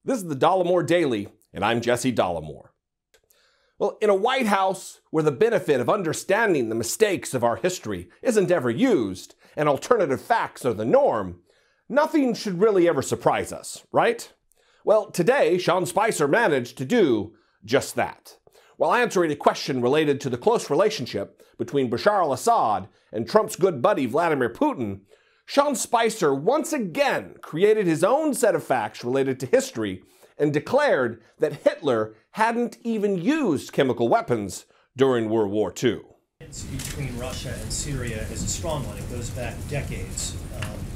This is the Dollemore Daily, and I'm Jesse Dollemore. Well, in a White House where the benefit of understanding the mistakes of our history isn't ever used, and alternative facts are the norm, nothing should really ever surprise us, right? Well, today, Sean Spicer managed to do just that. While answering a question related to the close relationship between Bashar al-Assad and Trump's good buddy Vladimir Putin, Sean Spicer once again created his own set of facts related to history and declared that Hitler hadn't even used chemical weapons during World War II. Between Russia and Syria is a strong one. It goes back decades.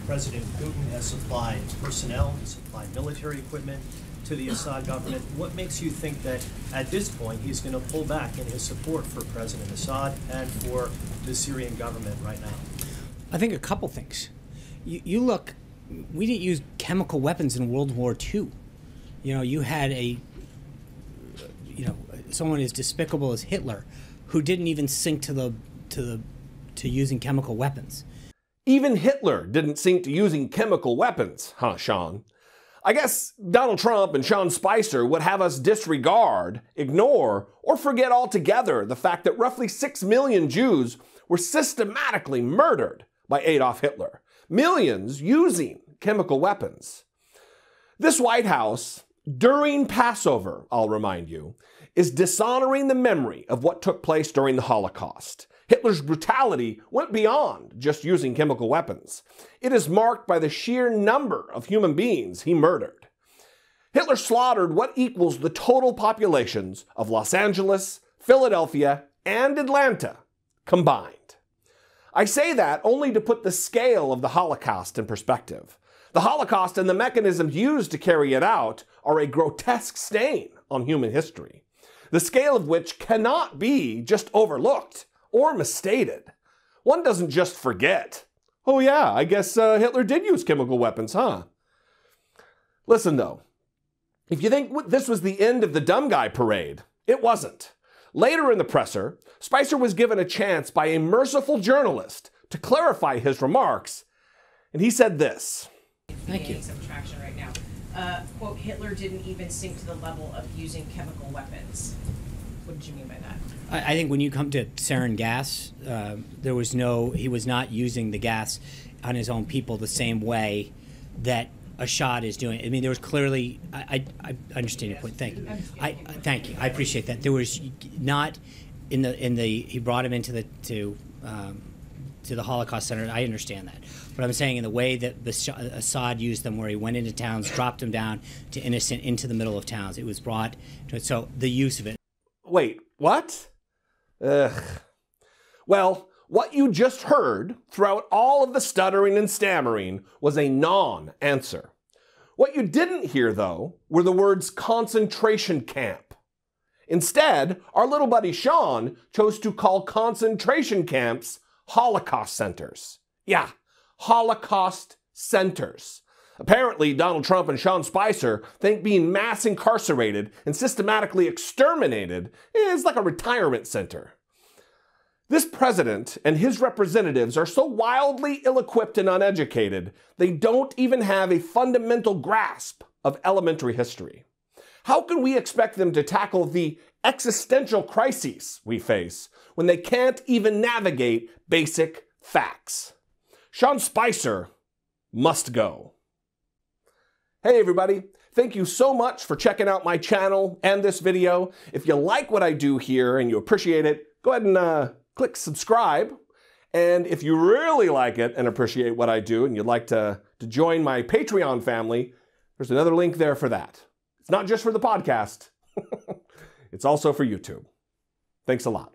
President Putin has supplied personnel, has supplied military equipment to the Assad government. What makes you think that at this point he's going to pull back in his support for President Assad and for the Syrian government right now? I think a couple things. You look, we didn't use chemical weapons in World War II. You know, you had someone as despicable as Hitler who didn't even sink to using chemical weapons. Even Hitler didn't sink to using chemical weapons, huh, Sean? I guess Donald Trump and Sean Spicer would have us disregard, ignore, or forget altogether the fact that roughly 6 million Jews were systematically murdered by Adolf Hitler. Millions using chemical weapons. This White House, during Passover, I'll remind you, is dishonoring the memory of what took place during the Holocaust. Hitler's brutality went beyond just using chemical weapons. It is marked by the sheer number of human beings he murdered. Hitler slaughtered what equals the total populations of Los Angeles, Philadelphia, and Atlanta combined. I say that only to put the scale of the Holocaust in perspective. The Holocaust and the mechanisms used to carry it out are a grotesque stain on human history, the scale of which cannot be just overlooked or misstated. One doesn't just forget, oh yeah, I guess Hitler did use chemical weapons, huh? Listen though, if you think this was the end of the dumb guy parade, it wasn't. Later in the presser, Spicer was given a chance by a merciful journalist to clarify his remarks, and he said this. Thank you. Some traction right now. Quote, Hitler didn't even sink to the level of using chemical weapons. What did you mean by that? I think when you come to sarin gas, he was not using the gas on his own people the same way that Assad is doing. I mean, there was clearly, I understand your point. Thank you. Thank you. I appreciate that. There was not he brought him into to the Holocaust Center. I understand that. But I'm saying in the way that Assad used them, where he went into towns, dropped them down to innocent into the middle of towns, it was brought to it. So the use of it. Wait, what? Ugh. Well, what you just heard throughout all of the stuttering and stammering was a non-answer. What you didn't hear, though, were the words concentration camp. Instead, our little buddy Sean chose to call concentration camps Holocaust centers. Yeah, Holocaust centers. Apparently, Donald Trump and Sean Spicer think being mass incarcerated and systematically exterminated is like a retirement center. This president and his representatives are so wildly ill-equipped and uneducated, they don't even have a fundamental grasp of elementary history. How can we expect them to tackle the existential crises we face when they can't even navigate basic facts? Sean Spicer must go. Hey everybody, thank you so much for checking out my channel and this video. If you like what I do here and you appreciate it, go ahead and click subscribe. And if you really like it and appreciate what I do and you'd like to join my Patreon family, there's another link there for that. It's not just for the podcast, it's also for YouTube. Thanks a lot.